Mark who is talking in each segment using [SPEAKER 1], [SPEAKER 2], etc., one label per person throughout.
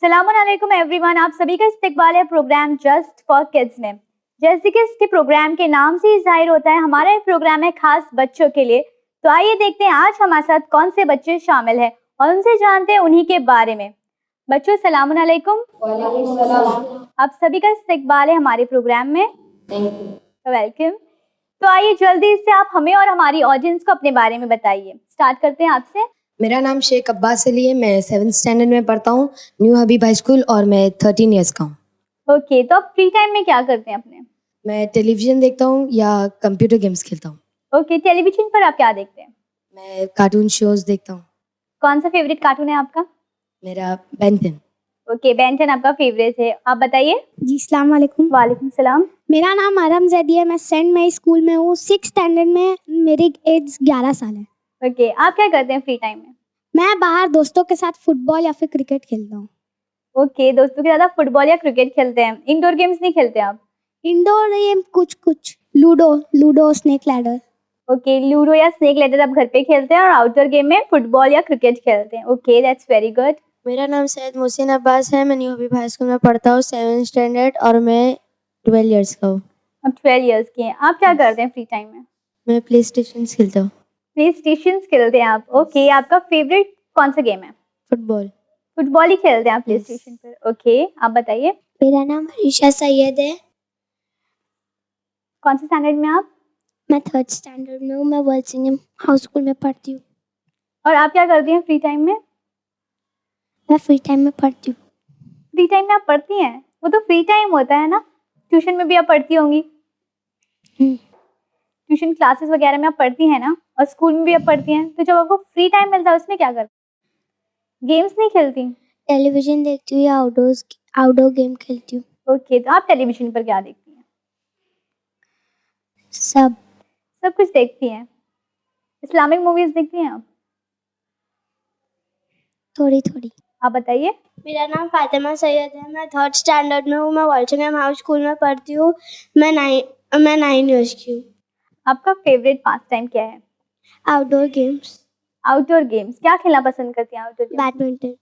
[SPEAKER 1] अस्सलामुअलैकुम एवरीवन, आप सभी का इस्तकबाल है प्रोग्राम जस्ट फॉर किड्स में। जैसे कि इसके प्रोग्राम के नाम से ही जाहिर होता है, हमारा ये प्रोग्राम है खास बच्चों के लिए। तो आइए देखते हैं आज हमारे साथ कौन से बच्चे शामिल हैं और उनसे जानते हैं उन्हीं के बारे में। बच्चों अस्सलामुअलैकुम।
[SPEAKER 2] वालेकुम सलाम।
[SPEAKER 1] आप सभी का इस्तकबाल है हमारे प्रोग्राम में।
[SPEAKER 2] Thank you.
[SPEAKER 1] वेलकम। तो आइए जल्दी से आप हमें और हमारी ऑडियंस को अपने बारे में बताइए। स्टार्ट करते हैं आपसे।
[SPEAKER 2] मेरा नाम शेख अब्बास अली है। मैं 7th स्टैंडर्ड में पढ़ता हूँ, न्यू हबीब हाई स्कूल, और मैं 13 ईयर्स का हूँ।
[SPEAKER 1] ओके, तो आप फ्री टाइम में क्या करते हैं अपने?
[SPEAKER 2] मैं टेलीविज़न देखता हूँ या कंप्यूटर गेम्स खेलता हूँ।
[SPEAKER 1] ओके, टेलीविजन पर आप क्या देखते हैं?
[SPEAKER 2] मैं कार्टून शोज देखता हूँ।
[SPEAKER 1] कौन सा फेवरेट कार्टून है आपका?
[SPEAKER 2] मेरा बेन 10।
[SPEAKER 1] ओके, बेन 10 आपका फेवरेट है। आप बताइए।
[SPEAKER 3] जी अस्सलाम वालेकुम।
[SPEAKER 1] वालेकुम सलाम।
[SPEAKER 3] मेरा नाम आरम जैदी है। मैं सेंट मेरी स्कूल में हूँ, 6 स्टैंडर्ड में। मेरी एज 11 साल है।
[SPEAKER 1] ओके, आप क्या करते हैं फ्री टाइम में?
[SPEAKER 3] मैं बाहर दोस्तों के साथ फुटबॉल या फिर क्रिकेट खेलता हूँ।
[SPEAKER 1] ओके, दोस्तों के साथ आप फुटबॉल या क्रिकेट खेलते हैं। इंडोर गेम्स नहीं खेलते आप?
[SPEAKER 3] इंडोर गेम कुछ ludo snake ladder.
[SPEAKER 1] Okay, ludo या स्नेक लैडर आप घर पे खेलते हैं और आउटडोर गेम में फुटबॉल या क्रिकेट खेलते हैं। Okay, that's very good.
[SPEAKER 2] मेरा नाम सैयद मोहसिन अब्बास है। मैं न्यू हबीब हाई स्कूल में पढ़ता हूँ, 7th स्टैंडर्ड, और मैं 12 ईयर्स का हूँ।
[SPEAKER 1] आप 12 इयर्स के हैं। आप क्या करते हैं फ्री टाइम में?
[SPEAKER 2] मैं प्ले स्टेशन खेलता हूँ।
[SPEAKER 1] प्ले स्टेशन खेलते हैं आप। ओके, आपका फेवरेट कौन सा गेम है?
[SPEAKER 2] फुटबॉल।
[SPEAKER 1] फुटबॉल ही खेलते हैं आप प्ले
[SPEAKER 2] Yes.
[SPEAKER 1] स्टेशन पर। ओके, आप बताइए।
[SPEAKER 3] मेरा नाम हरीशा सैयद है।
[SPEAKER 1] कौन से स्टैंडर्ड में आप?
[SPEAKER 3] मैं 3rd स्टैंडर्ड में हूँ। मैं वर्ल्ड सिंगम हाउस स्कूल में पढ़ती हूँ।
[SPEAKER 1] और आप क्या करती हैं फ्री टाइम में?
[SPEAKER 3] मैं फ्री टाइम में पढ़ती हूँ।
[SPEAKER 1] फ्री टाइम में आप पढ़ती हैं? वो तो फ्री टाइम होता है ना। ट्यूशन में भी आप पढ़ती होंगी। ट्यूशन क्लासेस वगैरह में आप पढ़ती हैं ना, और स्कूल में भी आप पढ़ती हैं। तो जब आपको फ्री टाइम मिलता है उसमें क्या करती हैं? गेम्स नहीं खेलती?
[SPEAKER 3] टेलीविजन देखती हूँ या आउटडोर गेम खेलती हूँ।
[SPEAKER 1] ओके, तो आप टेलीविजन पर क्या देखती हैं?
[SPEAKER 3] सब
[SPEAKER 1] सब कुछ देखती हैं। इस्लामिक मूवीज देखती हैं आप?
[SPEAKER 3] थोड़ी।
[SPEAKER 1] आप बताइए।
[SPEAKER 3] मेरा नाम फातिमा सैयद है। मैं 3rd स्टैंडर्ड में हूँ। मैं वाल्शिंगहम हाउस स्कूल में पढ़ती हूँ। मैं 9 ईयर्स की हूँ।
[SPEAKER 1] आपका फेवरेट पास टाइम क्या है?
[SPEAKER 3] Outdoor games.
[SPEAKER 1] आउटडोर गेम्स क्या खेलना पसंद करती हैं आउटडोर गेम्स?
[SPEAKER 3] बैडमिंटन।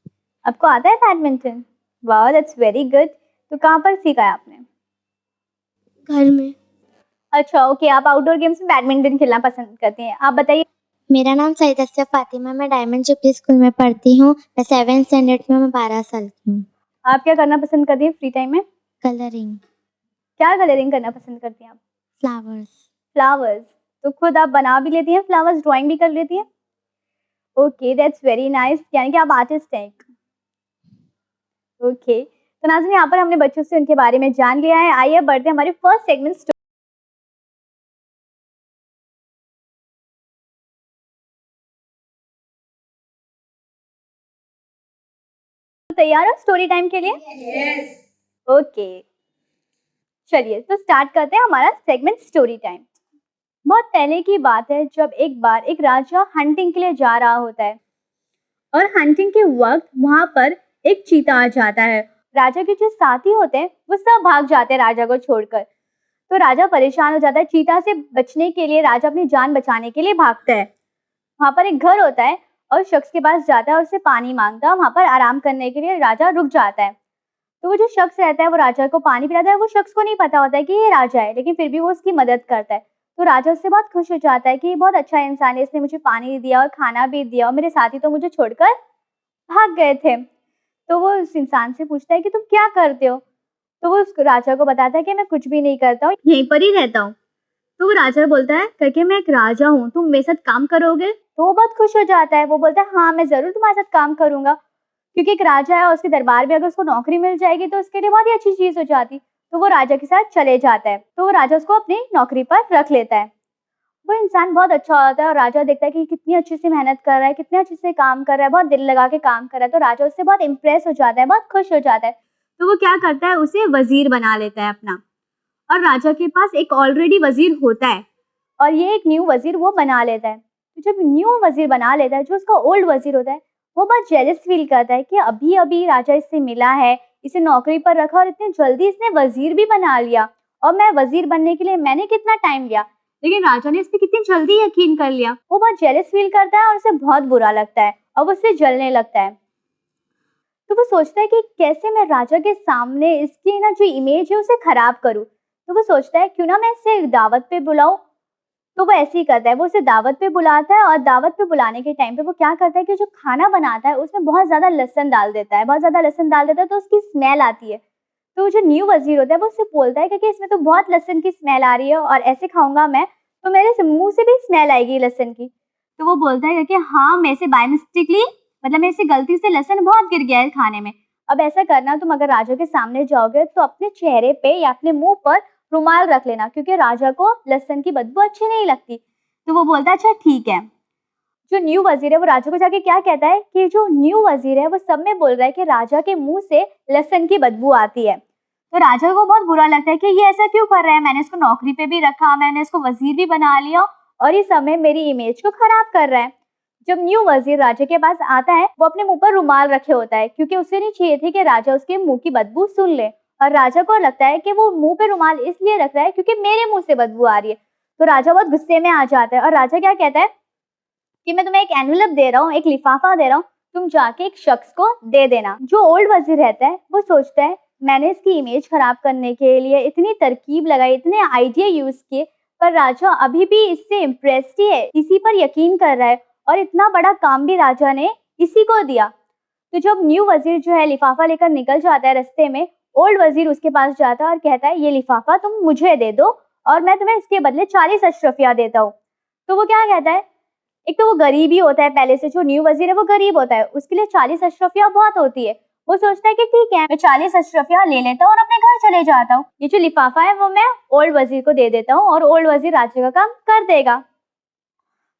[SPEAKER 1] आपको आता है बैडमिंटन? वाह, दैट्स वेरी गुड। तो कहाँ पर सीखा है आपने?
[SPEAKER 3] घर में।
[SPEAKER 1] अच्छा, ओके, आप आउटडोर गेम्स में बैडमिंटन खेलना पसंद करती हैं। आप बताइए।
[SPEAKER 3] मेरा नाम सईद असफ़ फातिमा। मैं डायमंड जुबली स्कूल में पढ़ती हूँ। मैं 7th स्टैंडर्ड में। मैं 12 साल की हूँ।
[SPEAKER 1] आप क्या करना पसंद करती हैं फ्री टाइम में?
[SPEAKER 3] कलरिंग।
[SPEAKER 1] क्या कलरिंग करना पसंद करती हैं आप?
[SPEAKER 3] फ्लावर्स।
[SPEAKER 1] फ्लावर्स। तो खुद आप बना भी लेती हैं फ्लावर्स, ड्राइंग भी कर लेती हैं? Okay, that's very nice. यानी कि आप आर्टिस्ट हैं। ओके, तो नाज़रीन, यहाँ पर हमने बच्चों से उनके बारे में जान लिया है। आइए बढ़ते हैं हमारे फर्स्ट सेगमेंट। तैयार हो स्टोरी टाइम के लिए? यस। ओके, चलिए तो स्टार्ट करते हैं हमारा सेगमेंट स्टोरी टाइम। बहुत पहले की बात है, जब एक बार एक राजा हंटिंग के लिए जा रहा होता है और हंटिंग के वक्त वहां पर एक चीता आ जाता है। राजा के जो साथी होते हैं वो सब भाग जाते हैं राजा को छोड़कर। तो राजा परेशान हो जाता है। चीता से बचने के लिए राजा अपनी जान बचाने के लिए भागता है। वहां पर एक घर होता है और शख्स के पास जाता है और उससे पानी मांगता है। वहां पर आराम करने के लिए राजा रुक जाता है। तो वो जो शख्स रहता है वो राजा को पानी पिलाता है। वो शख्स को नहीं पता होता है कि ये राजा है, लेकिन फिर भी वो उसकी मदद करता है। तो राजा उससे बहुत खुश हो जाता है कि ये बहुत अच्छा इंसान है, इसने मुझे पानी दिया और खाना भी दिया, और मेरे साथी तो मुझे छोड़कर भाग गए थे। तो वो उस इंसान से पूछता है कि तुम क्या करते हो? तो वो उस राजा को बताता है कि मैं कुछ भी नहीं करता हूँ, यहीं पर ही रहता हूँ। तो वो राजा बोलता है करके मैं एक राजा हूँ, तुम मेरे साथ काम करोगे? तो वो बहुत खुश हो जाता है। वो बोलता है हाँ, मैं जरूर तुम्हारे साथ काम करूंगा, क्योंकि एक राजा है और उसके दरबार में अगर उसको नौकरी मिल जाएगी तो उसके लिए बहुत ही अच्छी चीज हो जाती। तो वो राजा के साथ चले जाता है। तो वो राजा उसको अपनी नौकरी पर रख लेता है। वो इंसान बहुत अच्छा होता है और राजा देखता है कि कितनी अच्छे से मेहनत कर रहा है, कितने अच्छे से काम कर रहा है, बहुत दिल लगा के काम कर रहा है। तो राजा उससे बहुत इम्प्रेस हो जाता है, बहुत खुश हो जाता है। तो वो क्या करता है, उसे वजीर बना लेता है अपना। और राजा के पास एक ऑलरेडी वजीर होता है और ये एक न्यू वजीर वो बना लेता है। तो जब न्यू वजीर बना लेता है, जो उसका ओल्ड वजीर होता है, वो बहुत जेलस फील करता है कि अभी अभी राजा इससे मिला है, इसे नौकरी पर रखा और इतने जल्दी इसने वजीर भी बना लिया, और मैं वजीर बनने के लिए मैंने कितना टाइम लिया, लेकिन राजा ने इस पे कितनी जल्दी यकीन कर लिया। वो बहुत जेलस फील करता है और उसे बहुत बुरा लगता है और वो उससे जलने लगता है। तो वो सोचता है कि कैसे मैं राजा के सामने इसकी ना जो इमेज है उसे खराब करूं। तो वो सोचता है क्यों ना मैं इसे दावत पे बुलाऊं। तो वो ऐसे ही करता है, वो उसे दावत पे बुलाता है और दावत पे बुलाने के टाइम पे वो क्या करता है कि जो खाना बनाता है उसमें बहुत ज़्यादा लहसुन डाल देता है, बहुत ज़्यादा लहसुन डाल देता है तो उसकी स्मेल आती है। तो जो न्यू वज़ीर होता है वो उससे बोलता है कि इसमें तो बहुत लहसुन की स्मेल आ रही है और ऐसे खाऊंगा मैं तो मेरे मुँह से भी स्मेल आएगी लहसुन की। तो वो बोलता है कि हाँ, मैं इसे बाय मिस्टेकली मतलब मेरे से गलती से लहसुन बहुत गिर गया है खाने में। अब ऐसा करना, तुम अगर राजा के सामने जाओगे तो अपने चेहरे पे या अपने मुँह पर रुमाल रख लेना क्योंकि राजा को लहसुन की बदबू अच्छी नहीं लगती। तो वो बोलता है अच्छा ठीक है। जो न्यू वज़ीर है वो राजा को जाके क्या कहता है कि जो न्यू वज़ीर है वो सब में बोल रहा है कि राजा के मुँह से लहसुन की बदबू आती है। तो राजा को बहुत बुरा लगता है कि ये ऐसा क्यों कर रहा है, मैंने इसको नौकरी पे भी रखा, मैंने इसको वज़ीर भी बना लिया और इस समय मेरी इमेज को खराब कर रहा है। जब न्यू वज़ीर राजा के पास आता है वो अपने मुंह पर रुमाल रखे होता है क्योंकि उसे नहीं चाहिए थी कि राजा उसके मुंह की बदबू सुन ले और राजा को लगता है कि वो मुंह पे रुमाल इसलिए रख रहा है क्योंकि मेरे मुंह से बदबू आ रही है। तो राजा बहुत गुस्से में आ जाता है और राजा क्या कहता है कि मैं तुम्हें एक एनवलप दे रहा हूँ, एक लिफाफा दे रहा हूँ, तुम जाके एक शख्स को दे देना। जो ओल्ड वज़ीर रहता है वो सोचता है मैंने इसकी इमेज खराब करने के लिए इतनी तरकीब लगाई, इतने आइडिया यूज किए, पर राजा अभी भी इससे इम्प्रेस्ड ही है, इसी पर यकीन कर रहा है और इतना बड़ा काम भी राजा ने इसी को दिया। तो जब न्यू वज़ीर जो है लिफाफा लेकर निकल जाता है रास्ते में, ओल्ड वज़ीर उसके पास जाता है और कहता है ये लिफाफा तुम मुझे दे दो और मैं तुम्हें इसके बदले 40 अशरफिया देता हूँ। तो वो क्या कहता है, एक तो वो गरीब ही होता है पहले से, जो न्यू वज़ीर है वो गरीब होता है, उसके लिए 40 अशरफिया बहुत होती है। वो सोचता है कि ठीक है मैं 40 अशरफिया ले लेता हूँ और अपने घर चले जाता हूँ, ये जो लिफाफा है वो मैं ओल्ड वज़ीर को दे देता हूँ और ओल्ड वज़ीर राजा का काम कर देगा।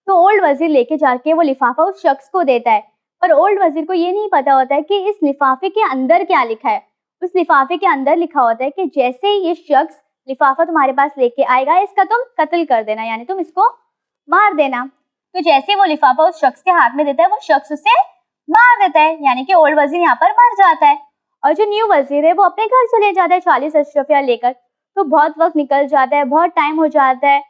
[SPEAKER 1] तो ओल्ड वज़ीर लेके जाके वो लिफाफा उस शख्स को देता है, पर ओल्ड वज़ीर को ये नहीं पता होता है कि इस लिफाफे के अंदर क्या लिखा है। उस लिफाफे के अंदर लिखा होता है कि जैसे ही ये शख्स लिफाफा तुम्हारे पास लेके आएगा इसका तुम कत्ल कर देना, यानी तुम इसको मार देना। तो जैसे वो लिफाफा उस शख्स के हाथ में देता है वो शख्स उसे मार देता है, यानी कि ओल्ड वज़ीर यहाँ पर मर जाता है और जो न्यू वज़ीर है वो अपने घर चले जाता है 40 अशरफिया लेकर। तो बहुत वक्त निकल जाता है, बहुत टाइम हो जाता है।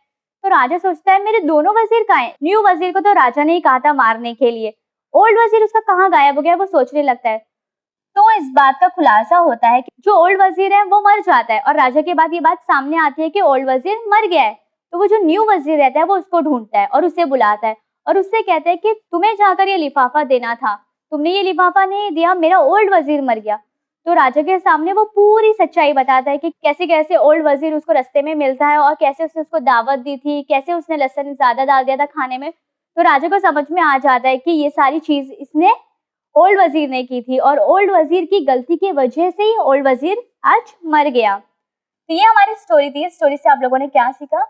[SPEAKER 1] तो राजा सोचता है मेरे दोनों वज़ीर कहाँ हैं? न्यू वज़ीर को तो राजा ने ही कहा था मारने के लिए, ओल्ड वज़ीर उसका कहाँ गायब हो गया, वो सोचने लगता है। तो इस बात का खुलासा होता है कि जो ओल्ड वज़ीर है वो मर जाता है और राजा के बाद ये बात सामने आती है कि ओल्ड वज़ीर मर गया है। तो वो जो न्यू वज़ीर रहता है वो उसको ढूंढता है और उसे बुलाता है और उससे कहता है कि तुम्हें जाकर ये लिफाफा देना था, तुमने ये लिफाफा नहीं दिया, मेरा ओल्ड वज़ीर मर गया। तो राजा के सामने वो पूरी सच्चाई बताता है कि कैसे कैसे ओल्ड वज़ीर उसको रास्ते में मिलता है और कैसे उसने उसको दावत दी थी, कैसे उसने लहसुन ज़्यादा डाल दिया था खाने में। तो राजा को समझ में आ जाता है कि ये सारी चीज़ इसने ओल्ड वज़ीर ने की थी और ओल्ड वज़ीर की गलती की वजह से ही ओल्ड वज़ीर आज मर गया। तो ये हमारी स्टोरी थी। स्टोरी से आप लोगों ने क्या सीखा,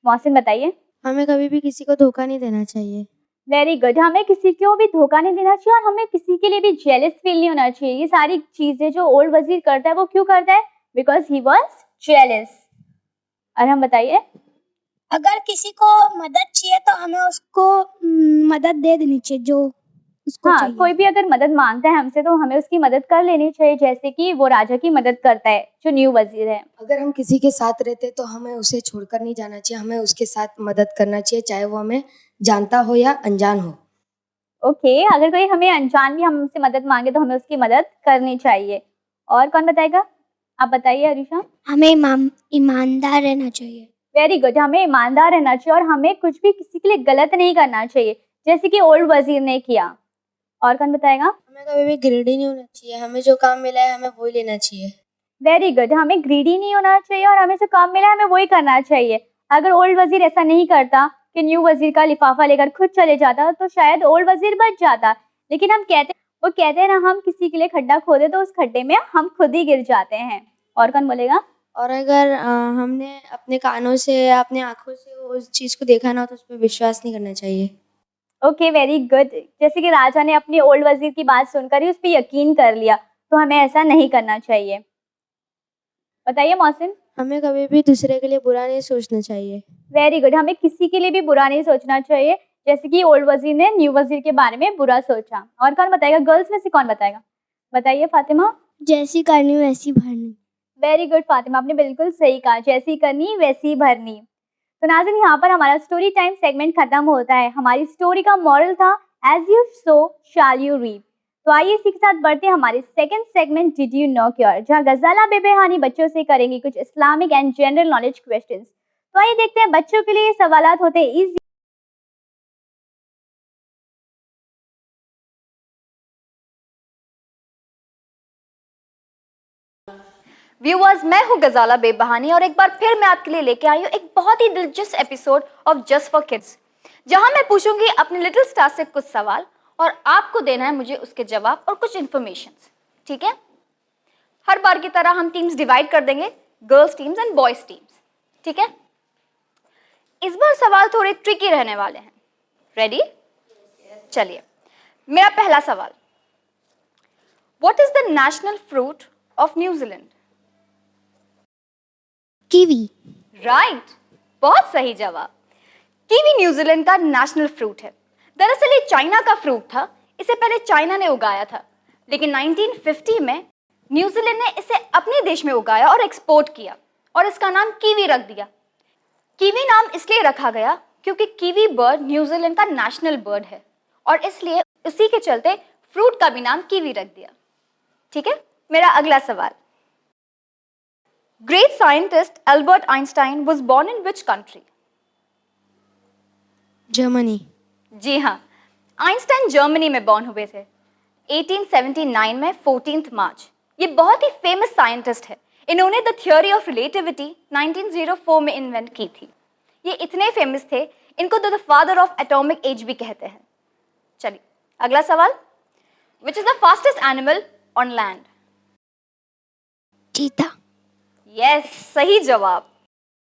[SPEAKER 1] मोहसिन बताइए।
[SPEAKER 3] हमें कभी भी किसी को धोखा नहीं देना चाहिए।
[SPEAKER 1] वेरी गुड, हमें किसी को भी धोखा नहीं देना चाहिए और हमें किसी के लिए भी जेलस फील नहीं होना चाहिए। ये सारी चीजें जो ओल्ड वज़ीर करता है वो क्यों करता है, बिकॉज ही वॉज जेलस। और हम बताइए,
[SPEAKER 3] अगर किसी को मदद चाहिए तो हमें उसको मदद दे देनी चाहिए जो उसको
[SPEAKER 1] हाँ,
[SPEAKER 3] चाहिए।
[SPEAKER 1] कोई भी अगर मदद मांगता है हमसे तो हमें उसकी मदद कर लेनी चाहिए, जैसे कि वो राजा की मदद करता है जो न्यू वज़ीर है।
[SPEAKER 2] अगर हम किसी के साथ रहते तो हमें उसे छोड़कर नहीं जाना चाहिए, हमें उसके साथ मदद करना चाहिए, चाहे वो हमें जानता हो या अनजान हो।
[SPEAKER 1] ओके, अगर कोई हमें अनजान भी हमसे मदद मांगे तो हमें उसकी मदद करनी चाहिए। और कौन बताएगा, आप बताइए अरीशा।
[SPEAKER 3] हमें ईमानदार रहना चाहिए।
[SPEAKER 1] वेरी गुड, हमें ईमानदार रहना चाहिए और हमें कुछ भी किसी के लिए गलत नहीं करना चाहिए, जैसे कि ओल्ड वज़ीर ने किया। और कौन बताएगा।
[SPEAKER 3] हमें कभी भी ग्रीडी नहीं होना चाहिए, हमें जो काम मिला है हमें वही लेना चाहिए।
[SPEAKER 1] वेरी गुड, हमें ग्रीडी नहीं होना चाहिए और हमें जो काम मिला है हमें वही करना चाहिए। अगर ओल्ड वज़ीर ऐसा नहीं करता कि न्यू वज़ीर का लिफाफा लेकर खुद चले जाता तो शायद ओल्ड वज़ीर बच जाता, लेकिन वो कहते हैं ना, हम किसी के लिए खड्डा खोदे तो उस खड्डे में हम खुद ही गिर जाते हैं। और कौन बोलेगा।
[SPEAKER 3] और अगर हमने अपने कानों से या अपने आँखों से उस चीज़ को देखा ना तो उस पर विश्वास नहीं करना चाहिए।
[SPEAKER 1] ओके, वेरी गुड, जैसे कि राजा ने अपनी ओल्ड वज़ीर की बात सुनकर ही उस पर यकीन कर लिया, तो हमें ऐसा नहीं करना चाहिए। बताइए मोहसिन।
[SPEAKER 3] हमें कभी भी दूसरे के लिए बुरा नहीं सोचना चाहिए।
[SPEAKER 1] वेरी गुड, हमें किसी के लिए भी बुरा नहीं सोचना चाहिए, जैसे कि ओल्ड वज़ीर ने न्यू वज़ीर के बारे में बुरा सोचा। और कौन बताएगा, गर्ल्स में से कौन बताएगा, बताइए फातिमा।
[SPEAKER 3] जैसी करनी वैसी भरनी।
[SPEAKER 1] वेरी गुड फातिमा, आपने बिल्कुल सही कहा, जैसी करनी वैसी भरनी। तो नाज़रीन, यहाँ पर हमारा स्टोरी टाइम सेगमेंट खत्म होता है। हमारी स्टोरी का मॉरल था, as you sow shall you reap. तो आइए इसी के साथ बढ़ते हैं हमारे second segment did you know की ओर, जहां गजाला बेबेहानी बच्चों से करेंगी कुछ Islamic and general knowledge questions. तो आइए देखते हैं बच्चों के लिए ये सवालात होते हैं इजी।
[SPEAKER 4] व्यूअर्स, मैं हूं गजाला बेबहानी और एक बार फिर मैं आपके लिए लेके आई हूं एक बहुत ही दिलचस्प episode of just for kids, जहां मैं पूछूंगी अपने लिटिल स्टार से कुछ सवाल और आपको देना है मुझे उसके जवाब और कुछ इन्फॉर्मेशन। ठीक है? हर बार की तरह हम टीम्स डिवाइड कर देंगे, girls teams and boys teams. ठीक है? इस बार सवाल थोड़े ट्रिकी रहने वाले हैं। रेडी? चलिए, मेरा पहला सवाल, what is the national fruit of New Zealand?
[SPEAKER 3] Kiwi.
[SPEAKER 4] Right, बहुत सही जवाब। कीवी न्यूजीलैंड का नेशनल फ्रूट है। दरअसल ये चाइना का फ्रूट था, इसे पहले चाइना ने उगाया था, लेकिन 1950 में न्यूजीलैंड ने इसे अपने देश में उगाया और एक्सपोर्ट किया और इसका नाम कीवी रख दिया। कीवी नाम इसलिए रखा गया क्योंकि कीवी बर्ड न्यूजीलैंड का नेशनल बर्ड है और इसलिए उसी के चलते फ्रूट का भी नाम कीवी रख दिया। ठीक है? मेरा अगला सवाल, Great scientist Albert Einstein was born in which country?
[SPEAKER 2] Germany.
[SPEAKER 4] जी हाँ, आइंस्टाइन जर्मनी में बॉर्न हुए थे 1879 में 14 मार्च। ये बहुत ही फेमस साइंटिस्ट है। इन्होंने द थ्योरी ऑफ रिलेटिविटी 1904 में इन्वेंट की थी। ये इतने फेमस थे, इनको the father of atomic age भी कहते हैं। चलिए, अगला सवाल, which is the fastest animal on land?
[SPEAKER 3] Cheetah.
[SPEAKER 4] Yes, सही जवाब।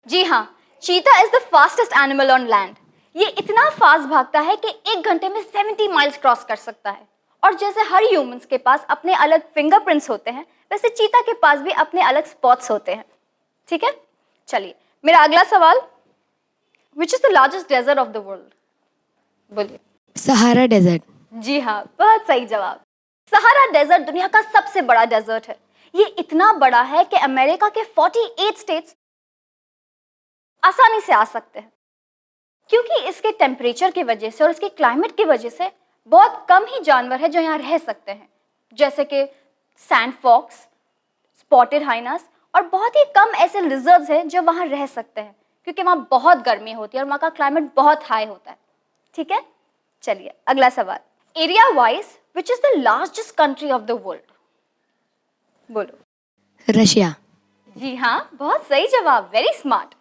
[SPEAKER 4] जी हाँ, cheetah is the fastest animal on land. ये इतना फास्ट भागता है कि 1 घंटे में 70 माइल्स क्रॉस कर सकता है। और जैसे हर ह्यूमंस के पास अपने अलग फिंगरप्रिंट्स होते हैं, वैसे चीता के पास भी अपने अलग स्पॉट्स होते हैं। ठीक है? चलिए, मेरा अगला सवाल, which is the largest desert of the world? बोलिए।
[SPEAKER 2] Sahara desert.
[SPEAKER 4] जी हाँ, बहुत सही जवाब। सहारा डेजर्ट दुनिया का सबसे बड़ा डेजर्ट है। ये इतना बड़ा है कि अमेरिका के 48 स्टेट्स आसानी से आ सकते हैं, क्योंकि इसके टेम्परेचर की वजह से और इसके क्लाइमेट की वजह से बहुत कम ही जानवर है जो यहाँ रह सकते हैं, जैसे कि सैंड फॉक्स, स्पॉटेड हाइनास और बहुत ही कम ऐसे लिजर्ड्स हैं जो वहाँ रह सकते हैं, क्योंकि वहाँ बहुत गर्मी होती है और वहाँ का क्लाइमेट बहुत हाई होता है। ठीक है? चलिए, अगला सवाल, area wise which is the largest country of the world? बोलो।
[SPEAKER 2] रशिया।
[SPEAKER 4] जी हाँ, बहुत सही जवाब, वेरी स्मार्ट।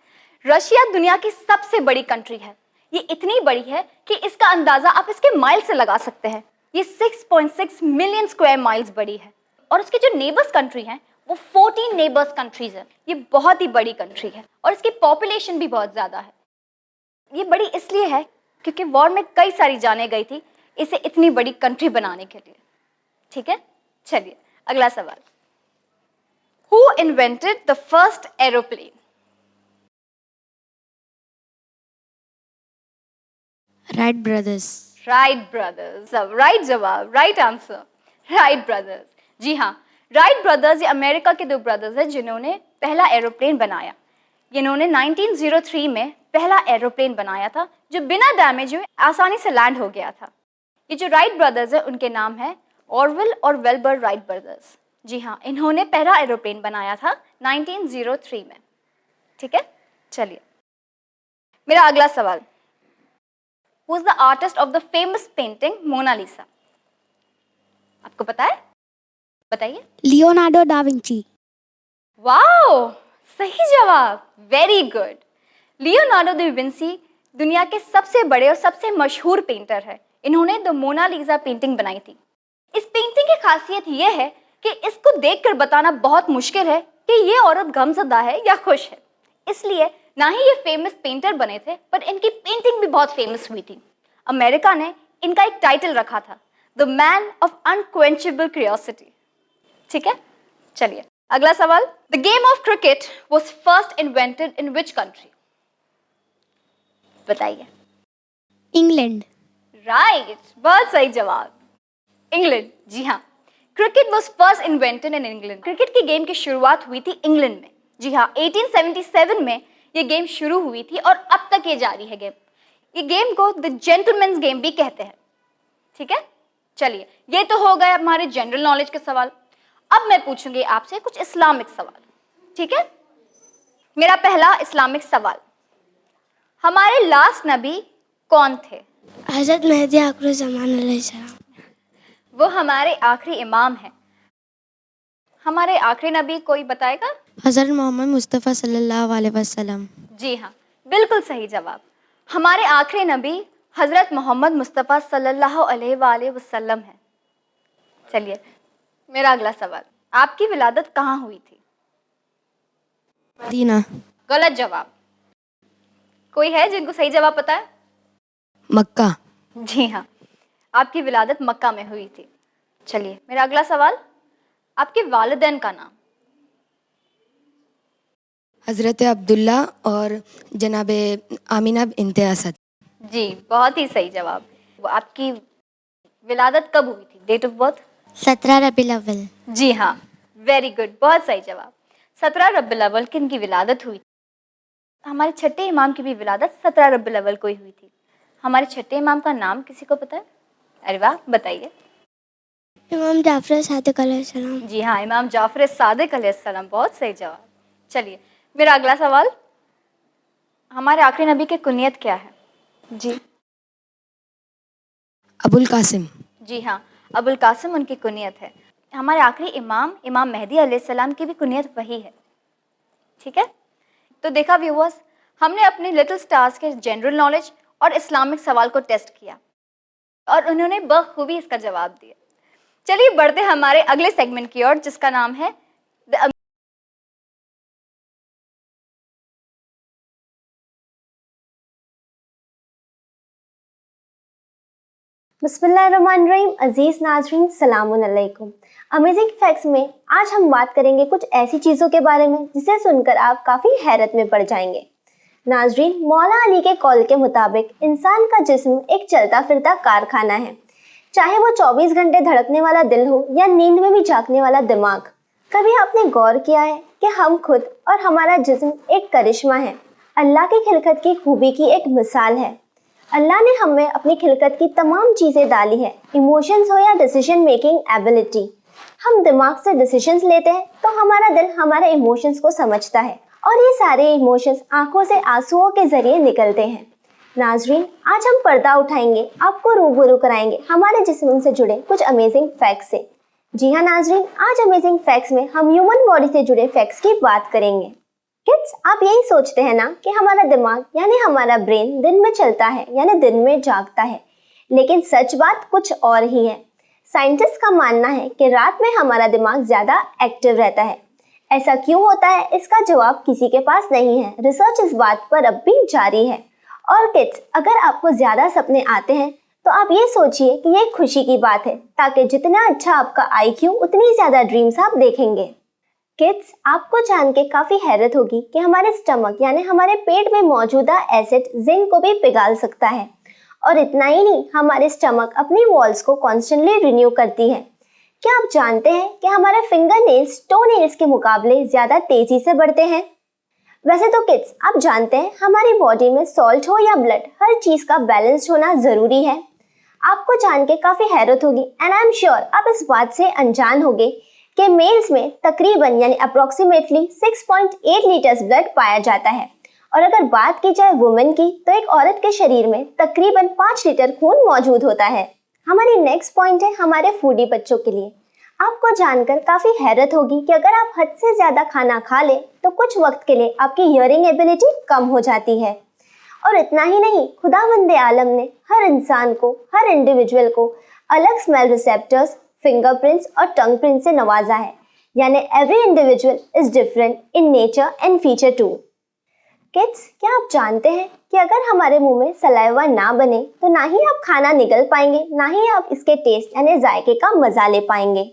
[SPEAKER 4] रशिया दुनिया की सबसे बड़ी कंट्री है। ये इतनी बड़ी है कि इसका अंदाजा आप इसके माइल से लगा सकते हैं। ये 6.6 मिलियन स्क्वायर माइल्स बड़ी है और इसके जो नेबर्स कंट्री हैं वो 14 नेबर्स कंट्रीज हैं। ये बहुत ही बड़ी कंट्री है और इसकी पॉपुलेशन भी बहुत ज़्यादा है। ये बड़ी इसलिए है क्योंकि वॉर में कई सारी जानें गई थी इसे इतनी बड़ी कंट्री बनाने के लिए। ठीक है? चलिए, अगला सवाल, Who invented the first aeroplane?
[SPEAKER 3] Wright brothers.
[SPEAKER 4] Wright brothers. Right जवाब, राइट आंसर, राइट ब्रदर्स। जी हाँ, राइट ब्रदर्स ये अमेरिका के 2 ब्रदर्स हैं जिन्होंने पहला एरोप्लेन बनाया। इन्होंने 1903 में पहला एरोप्लेन बनाया था जो बिना डैमेज हुए आसानी से लैंड हो गया था। ये जो राइट ब्रदर्स हैं उनके नाम है ऑरविल और वेल्बर राइट ब्रदर्स। जी हाँ, इन्होंने पहला एरोप्लेन बनाया था 1903 में। ठीक है? चलिए, मेरा अगला सवाल, who is the artist of the famous painting Mona Lisa? आपको पता है? बताइए।
[SPEAKER 3] Leonardo da Vinci.
[SPEAKER 4] वाओ, सही जवाब, very good. Leonardo da Vinci दुनिया के सबसे बड़े और सबसे मशहूर पेंटर है। इन्होंने द मोनालिसा पेंटिंग बनाई थी। इस पेंटिंग की खासियत यह है कि इसको देखकर बताना बहुत मुश्किल है कि ये औरत गमज़दा है या खुश है। इसलिए ना ही ये फेमस पेंटर बने थे, पर इनकी पेंटिंग भी बहुत फेमस हुई थी। अमेरिका ने इनका एक टाइटल रखा था, द मैन ऑफ अनक्वेंचेबल क्यूरियोसिटी। ठीक है? चलिए, अगला सवाल, the game of cricket was first invented in which country? बताइए।
[SPEAKER 3] इंग्लैंड।
[SPEAKER 4] राइट, बहुत सही जवाब, इंग्लैंड। जी हाँ, cricket was first invented in England. Cricket की गेम की शुरुआत हुई थी इंग्लैंड में। जी हाँ, 1877 में ये गेम शुरू हुई थी और अब तक ये जारी है गेम। ये गेम को द जेंटलमैन्स गेम भी कहते हैं। ठीक है? चलिए, ये तो हो गए हमारे जनरल नॉलेज के सवाल। अब मैं पूछूंगी आपसे कुछ इस्लामिक सवाल, ठीक है? मेरा पहला इस्लामिक सवाल, हमारे लास्ट नबी कौन थे?
[SPEAKER 3] हज़रत मेहदी आखिरुज़्ज़मान अलैहिस्सलाम।
[SPEAKER 4] वो हमारे आखिरी इमाम हैं। हमारे आखिरी नबी कोई बताएगा?
[SPEAKER 5] हज़रत मोहम्मद मुस्तफ़ा सल्लल्लाहु अलैहि वसल्लम।
[SPEAKER 4] जी हाँ, बिल्कुल सही जवाब। हमारे आखिरी नबी हज़रत मोहम्मद मुस्तफ़ा सल्लल्लाहु अलैहि वसल्लम हैं। चलिए, मेरा अगला सवाल, आपकी विलादत कहाँ हुई थी?
[SPEAKER 5] मदीना।
[SPEAKER 4] गलत जवाब। कोई है जिनको सही जवाब पता है?
[SPEAKER 2] मक्का।
[SPEAKER 4] जी हाँ, आपकी विलादत मक्का में हुई थी। चलिए, मेरा अगला सवाल, आपके वालिदैन का नाम?
[SPEAKER 2] हज़रत अब्दुल्ला और जनाब आमिना बिन्ते असद।
[SPEAKER 4] जी, बहुत ही सही जवाब। वो आपकी विलादत कब हुई थी? Date of birth?
[SPEAKER 3] 17 रबीउल अव्वल।
[SPEAKER 4] जी हाँ, वेरी गुड, बहुत सही जवाब। 17 रबीउल अव्वल की इनकी विलादत हुई। हमारे छठे इमाम की भी विलादत 17 रबीउल अव्वल को ही हुई थी। हमारे छठे इमाम का नाम किसी को पता है? अरे वाह, बताइए।
[SPEAKER 3] इमाम जाफ़र सादिक अलैहिस्सलाम।
[SPEAKER 4] जी हाँ, इमाम जाफ़र सादिक अलैहिस्सलाम, बहुत सही जवाब। चलिए, मेरा अगला सवाल, हमारे आखिरी नबी की कुनियत क्या है? जी
[SPEAKER 2] अबुल कासिम।
[SPEAKER 4] जी हाँ, अबुल कासिम उनकी कुनियत है। हमारे आखिरी इमाम इमाम मेहदी अलैहिस्सलाम की भी कुनियत वही है, ठीक है? तो देखा व्यूअर्स, हमने अपने लिटिल स्टार्स के जनरल नॉलेज और इस्लामिक सवाल को टेस्ट किया और उन्होंने बखूबी इसका जवाब दिया। चलिए बढ़ते हमारे अगले सेगमेंट की ओर, जिसका नाम है द
[SPEAKER 1] बिस्मिल्लाहिर्रहमानिर्रहीम। अजीज नाजरीन, सलामुन अलैकुम। अमेजिंग फैक्ट्स में आज हम बात करेंगे कुछ ऐसी चीज़ों के बारे में जिसे सुनकर आप काफ़ी हैरत में पड़ जाएंगे। नाजरीन, मौला अली के कौल के मुताबिक इंसान का जिस्म एक चलता फिरता कारखाना है, चाहे वो 24 घंटे धड़कने वाला दिल हो या नींद में भी जागने वाला दिमाग। कभी आपने गौर किया है कि हम खुद और हमारा जिस्म एक करिश्मा है, अल्लाह की खिलकत की खूबी की एक मिसाल है। अल्लाह ने हमें अपनी खिलकत की तमाम चीज़ें डाली है, इमोशंस हो या डिसीजन मेकिंग एबिलिटी। हम दिमाग से डिसीजंस लेते हैं तो हमारा दिल हमारे इमोशंस को समझता है और ये सारे इमोशंस आंखों से आंसुओं के जरिए निकलते हैं। नाजरीन, आज हम पर्दा उठाएंगे, आपको रूबरू कराएंगे हमारे जिस्म से जुड़े कुछ अमेजिंग फैक्ट्स से। जी हाँ नाजरीन, आज अमेजिंग फैक्ट्स में हम ह्यूमन बॉडी से जुड़े फैक्ट्स की बात करेंगे। किड्स, आप यही सोचते हैं ना कि हमारा दिमाग यानी हमारा ब्रेन दिन में चलता है यानी दिन में जागता है, लेकिन सच बात कुछ और ही है। साइंटिस्ट का मानना है कि रात में हमारा दिमाग ज़्यादा एक्टिव रहता है। ऐसा क्यों होता है, इसका जवाब किसी के पास नहीं है। रिसर्च इस बात पर अब भी जारी है। और किड्स, अगर आपको ज़्यादा सपने आते हैं तो आप ये सोचिए कि ये खुशी की बात है, ताकि जितना अच्छा आपका IQ उतनी ज़्यादा ड्रीम्स आप देखेंगे। किड्स, आपको जान के काफ़ी हैरत होगी कि हमारे स्टमक यानी हमारे पेट में मौजूदा एसिड जिंक को भी पिघाल सकता है। और इतना ही नहीं, हमारे स्टमक अपनी वॉल्स को कॉन्स्टेंटली रिन्यू करती है। क्या आप जानते हैं कि हमारे फिंगर नेल्स टो नेल्स के मुकाबले ज़्यादा तेज़ी से बढ़ते हैं? वैसे तो किड्स, आप जानते हैं हमारी बॉडी में सॉल्ट हो या ब्लड, हर चीज़ का बैलेंस होना ज़रूरी है। आपको जान के काफ़ी हैरत होगी एंड आई एम श्योर आप इस बात से अनजान होंगे कि मेल्स में तकरीबन यानी अप्रोक्सीमेटली 6.8 लीटर्स ब्लड पाया जाता है, और अगर बात की जाए वुमेन की तो एक औरत के शरीर में तकरीबन 5 लीटर खून मौजूद होता है। हमारी नेक्स्ट पॉइंट है हमारे फूडी बच्चों के लिए। आपको जानकर काफ़ी हैरत होगी कि अगर आप हद से ज़्यादा खाना खा ले तो कुछ वक्त के लिए आपकी हियरिंग एबिलिटी कम हो जाती है। और इतना ही नहीं, खुदावंदे आलम ने हर इंसान को, हर इंडिविजुअल को अलग स्मेल रिसेप्टर्स, फिंगरप्रिंट्स और टंग प्रिंट से नवाजा है, यानी every individual is different in nature and feature too. Kids, क्या आप जानते हैं कि अगर हमारे मुंह में सलाइवा ना बने तो ना ही आप खाना निगल पाएंगे, ना ही आप इसके टेस्ट यानी जायके का मजा ले पाएंगे।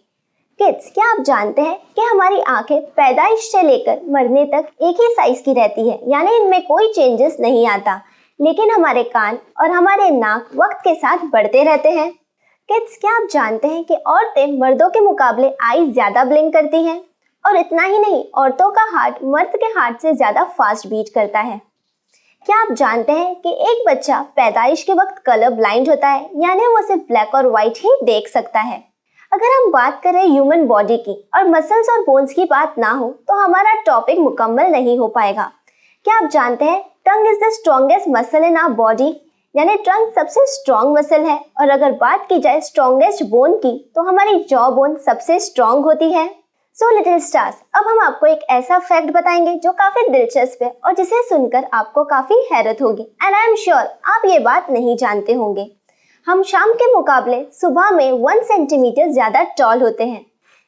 [SPEAKER 1] किड्स, क्या आप जानते हैं कि हमारी आंखें पैदाइश से लेकर मरने तक एक ही साइज की रहती है, यानी इनमें कोई चेंजेस नहीं आता, लेकिन हमारे कान और हमारे नाक वक्त के साथ बढ़ते रहते हैं। किड्स, क्या आप जानते हैं कि औरतें मर्दों के मुकाबले आई ज़्यादा ब्लिंक करती हैं? और इतना ही नहीं, औरतों का हार्ट मर्द के हार्ट से ज़्यादा फास्ट बीट करता है।
[SPEAKER 6] क्या आप जानते हैं कि एक बच्चा पैदाइश के वक्त कलर ब्लाइंड होता है, यानी वो सिर्फ ब्लैक और व्हाइट ही देख सकता है। अगर हम बात करें ह्यूमन बॉडी की और मसल्स और बोन्स की बात ना हो तो हमारा टॉपिक मुकम्मल नहीं हो पाएगा। क्या आप जानते हैं tongue is the strongest muscle in our body, यानी टंग सबसे स्ट्रॉन्ग मसल है। और अगर बात की जाए स्ट्रॉन्गेस्ट बोन की तो हमारी जॉ बोन सबसे स्ट्रॉन्ग होती है। सो लिटिल स्टार्स, अब हम आपको एक ऐसा फैक्ट बताएंगे जो काफी दिलचस्प है और जिसे सुनकर आपको काफी हैरत होगी। एंड आई एम श्योर आप ये बात नहीं जानते होंगे। हम शाम के मुकाबले सुबह में 1 सेंटीमीटर ज्यादा टॉल होते हैं।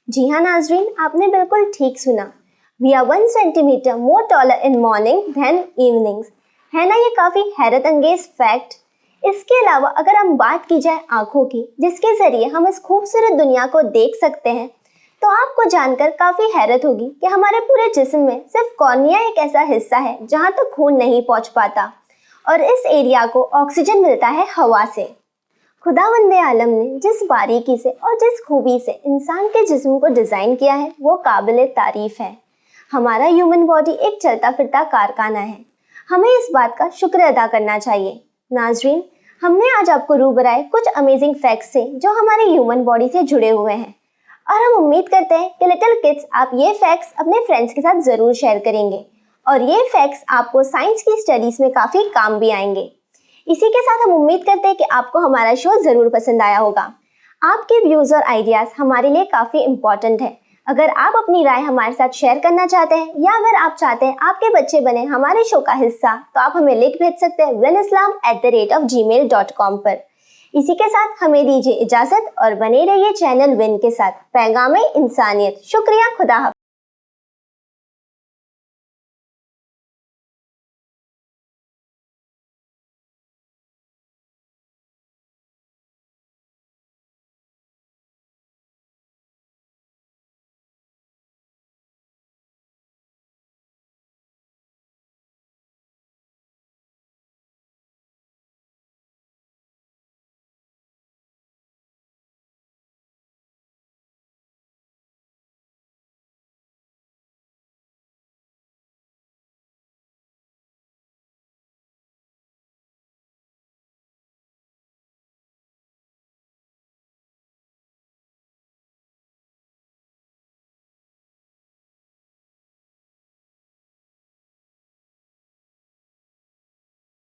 [SPEAKER 6] जी हाँ नाजरीन, आपने बिल्कुल ठीक सुना। We are 1 centimetre more taller in morning than evenings. है ना ये काफी हैरत अंगेज फैक्ट। इसके अलावा अगर हम बात की जाए आंखों की, जिसके जरिए हम इस खूबसूरत दुनिया को देख सकते हैं, तो आपको जानकर काफी हैरत होगी कि हमारे पूरे जिस्म में सिर्फ कॉर्निया एक ऐसा हिस्सा है जहां तक खून नहीं पहुंच पाता और इस एरिया को ऑक्सीजन मिलता है हवा से। खुदावंदे आलम ने जिस बारीकी से और जिस खूबी से इंसान के जिस्म को डिजाइन किया है वो काबिले तारीफ है। हमारा ह्यूमन बॉडी एक चलता फिरता कारखाना है। हमें इस बात का शुक्र अदा करना चाहिए। नाजरीन, हमने आज आपको रूबराए कुछ अमेजिंग फैक्ट्स से जो हमारे ह्यूमन बॉडी से जुड़े हुए हैं और हम उम्मीद करते हैं कि लिटिल किड्स आप ये फैक्ट्स अपने फ्रेंड्स के साथ ज़रूर शेयर करेंगे और ये फैक्ट्स आपको साइंस की स्टडीज़ में काफ़ी काम भी आएंगे। इसी के साथ हम उम्मीद करते हैं कि आपको हमारा शो ज़रूर पसंद आया होगा। आपके व्यूज़ और आइडियाज़ हमारे लिए काफ़ी इम्पॉर्टेंट है। अगर आप अपनी राय हमारे साथ शेयर करना चाहते हैं या अगर आप चाहते हैं आपके बच्चे बने हमारे शो का हिस्सा, तो आप हमें लिख भेज सकते हैं winislam@gmail.com पर। इसी के साथ हमें दीजिए इजाजत और बने रहिए चैनल विन के साथ। पैगाम इंसानियत। शुक्रिया, खुदा हाफ़िज़।